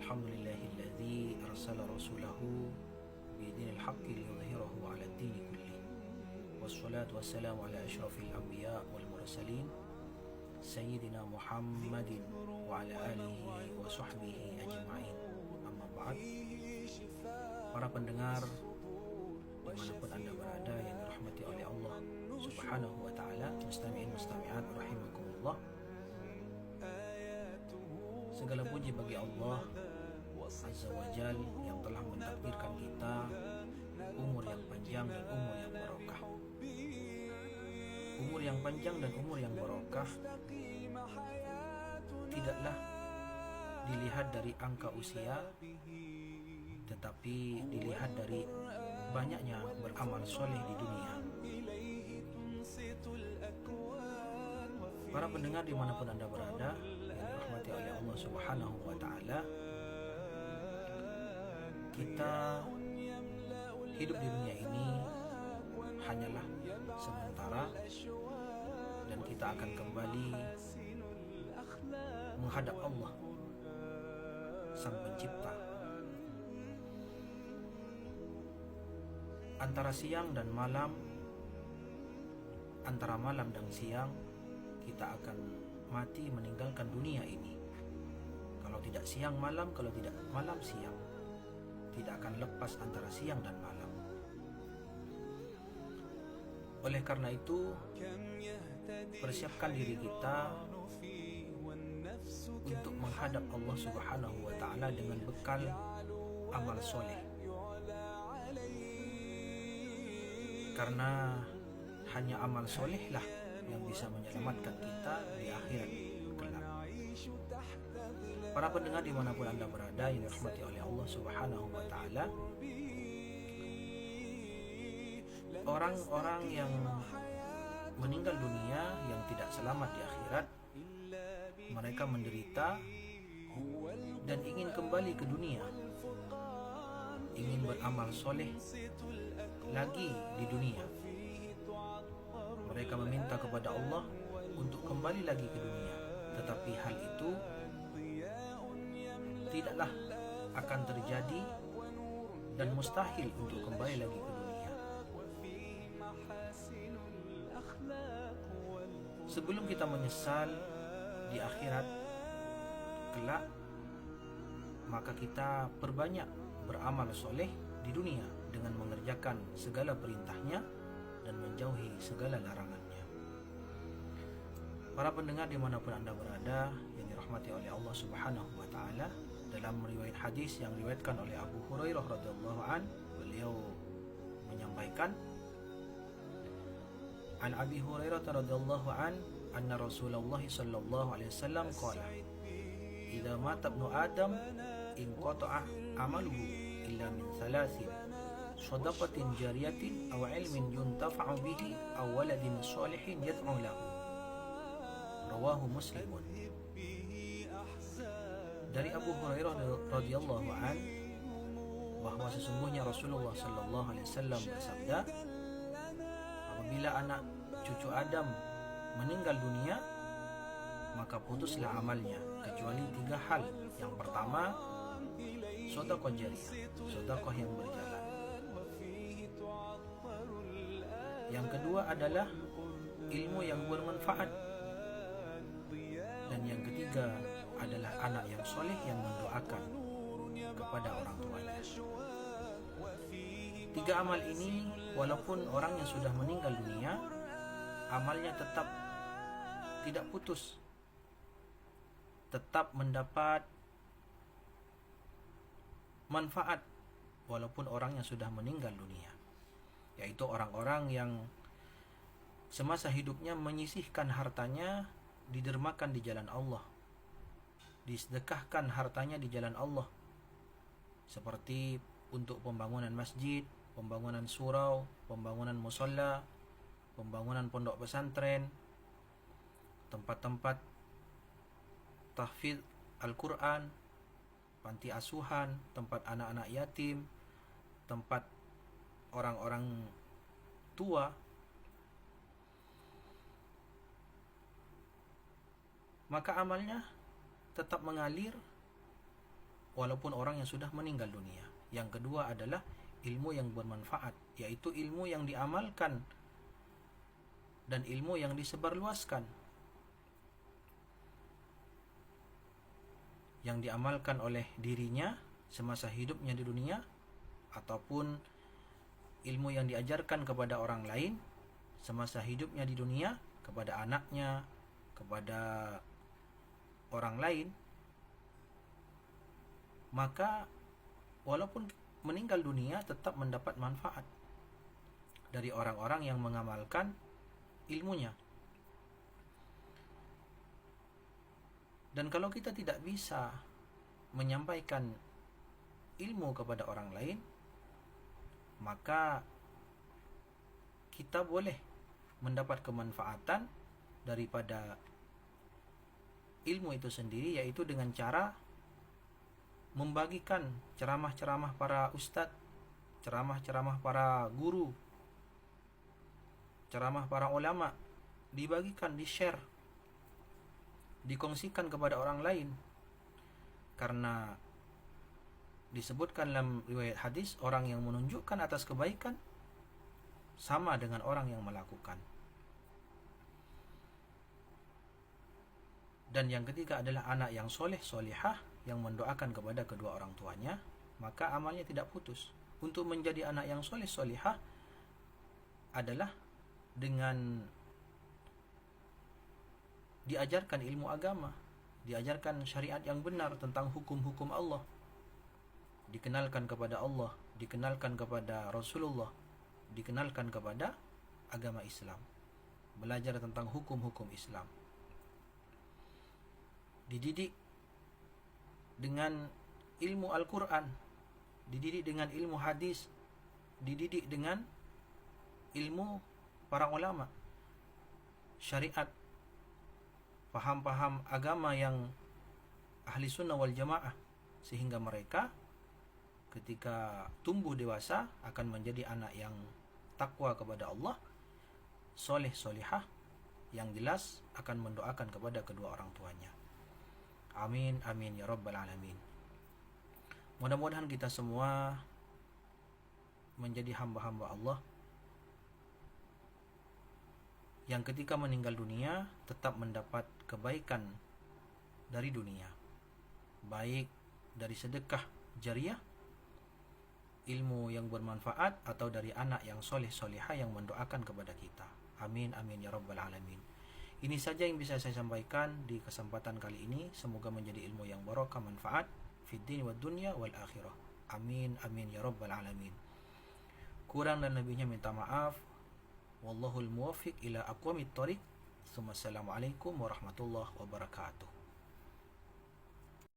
Alhamdulillahilladzi arsala rasulahu bidinil haqqi liyudhhirahu 'ala ad-dini kullih. Wassalatu wassalamu ala asyrafil anbiya wal mursalin Sayyidina Muhammadin wa ala alihi wa sahbihi ajma'in. Amma ba'd. Para pendengar dimanapun anda berada yang dirahmati oleh Allah Subhanahu wa ta'ala, mustami'in mustami'at rahimakumullah. Segala puji bagi Allah Azza wa Jal yang telah mentakdirkan kita umur yang panjang dan umur yang barokah. Umur yang panjang dan umur yang barokah tidaklah dilihat dari angka usia, tetapi dilihat dari banyaknya beramal soleh di dunia. Para pendengar dimanapun anda berada yang dirahmati oleh Allah Subhanahu wa ta'ala, kita hidup di dunia ini hanyalah sementara, dan kita akan kembali menghadap Allah Sang Pencipta. Antara siang dan malam, antara malam dan siang, kita akan mati meninggalkan dunia ini. Kalau tidak siang malam, kalau tidak malam siang, tidak akan lepas antara siang dan malam. Oleh karena itu, persiapkan diri kita untuk menghadap Allah Subhanahu wa ta'ala dengan bekal amal soleh. Karena hanya amal solehlah yang bisa menyelamatkan kita di akhirat kelak. Para pendengar dimanapun anda berada yang dirahmati oleh Allah Subhanahu wa ta'ala, orang-orang yang meninggal dunia yang tidak selamat di akhirat, mereka menderita dan ingin kembali ke dunia, ingin beramal soleh lagi di dunia. Mereka meminta kepada Allah untuk kembali lagi ke dunia, tetapi hal itu tidaklah akan terjadi dan mustahil untuk kembali lagi ke dunia. Sebelum kita menyesal di akhirat kelak, maka kita perbanyak beramal soleh di dunia dengan mengerjakan segala perintahnya dan menjauhi segala larangannya. Para pendengar dimanapun anda berada yang dirahmati oleh Allah Subhanahu wa ta'ala, dalam riwayat hadis yang diriwayatkan oleh Abu Hurairah radhiyallahu an, beliau menyampaikan, An Abi Hurairah radhiyallahu an anna Rasulullah sallallahu alaihi wasallam qala, idza mata ibnu Adam in qata'a amaluhu illa min thalathin, shadaqatin jariyatin aw ilmin yuntafa'u bihi aw waladin shalihin yad'u lahu. Rawahu Muslimun. Dari Abu Hurairah radhiyallahu an bahwa sesungguhnya Rasulullah sallallahu alaihi wasallam bersabda, apabila anak cucu Adam meninggal dunia, maka putuslah amalnya kecuali 3 hal. Yang pertama, sedekah jariyah, sedekah yang berjalan. Yang kedua adalah ilmu yang bermanfaat. Dan yang ketiga adalah anak yang soleh yang mendoakan kepada orang tuanya. 3 amal ini, walaupun orang yang sudah meninggal dunia, amalnya tetap tidak putus, tetap mendapat manfaat walaupun orang yang sudah meninggal dunia, yaitu orang-orang yang semasa hidupnya menyisihkan hartanya, didermakan di jalan Allah, disedekahkan hartanya di jalan Allah, seperti untuk pembangunan masjid, pembangunan surau, pembangunan musalla, pembangunan pondok pesantren, tempat-tempat tahfidz Al-Quran, panti asuhan, tempat anak-anak yatim, tempat orang-orang tua. Maka amalnya tetap mengalir walaupun orang yang sudah meninggal dunia. Yang kedua adalah ilmu yang bermanfaat, yaitu ilmu yang diamalkan dan ilmu yang disebarluaskan, yang diamalkan oleh dirinya semasa hidupnya di dunia, ataupun ilmu yang diajarkan kepada orang lain semasa hidupnya di dunia, kepada anaknya, kepada orang lain. Maka walaupun meninggal dunia tetap mendapat manfaat dari orang-orang yang mengamalkan ilmunya. Dan kalau kita tidak bisa menyampaikan ilmu kepada orang lain, maka kita boleh mendapat kemanfaatan daripada ilmu itu sendiri, yaitu dengan cara membagikan ceramah-ceramah para ustadz, ceramah-ceramah para guru, ceramah para ulama, dibagikan, di-share, dikongsikan kepada orang lain. Karena disebutkan dalam riwayat hadis, orang yang menunjukkan atas kebaikan sama dengan orang yang melakukan. Dan yang ketiga adalah anak yang soleh, solihah, yang mendoakan kepada kedua orang tuanya, maka amalnya tidak putus. Untuk menjadi anak yang soleh, solihah adalah dengan diajarkan ilmu agama, diajarkan syariat yang benar tentang hukum-hukum Allah, dikenalkan kepada Allah, dikenalkan kepada Rasulullah, dikenalkan kepada agama Islam, belajar tentang hukum-hukum Islam, dididik dengan ilmu Al-Quran, dididik dengan ilmu hadis, dididik dengan ilmu para ulama, syariat, paham-paham agama yang ahli sunnah wal jamaah, sehingga mereka ketika tumbuh dewasa akan menjadi anak yang takwa kepada Allah, soleh solihah, yang jelas akan mendoakan kepada kedua orang tuanya. Amin amin ya rabbal alamin. Mudah-mudahan kita semua menjadi hamba-hamba Allah yang ketika meninggal dunia tetap mendapat kebaikan dari dunia, baik dari sedekah jariah, ilmu yang bermanfaat, atau dari anak yang soleh solihah yang mendoakan kepada kita. Amin amin ya rabbal alamin. Ini saja yang bisa saya sampaikan di kesempatan kali ini. Semoga menjadi ilmu yang barokah, manfaat fid din wad dunya wal akhirah. Amin amin ya rabbal alamin. Kurang dan lebihnya minta maaf. Wallahul muwaffiq ila aqwamit thoriq. Assalamualaikum warahmatullahi wabarakatuh.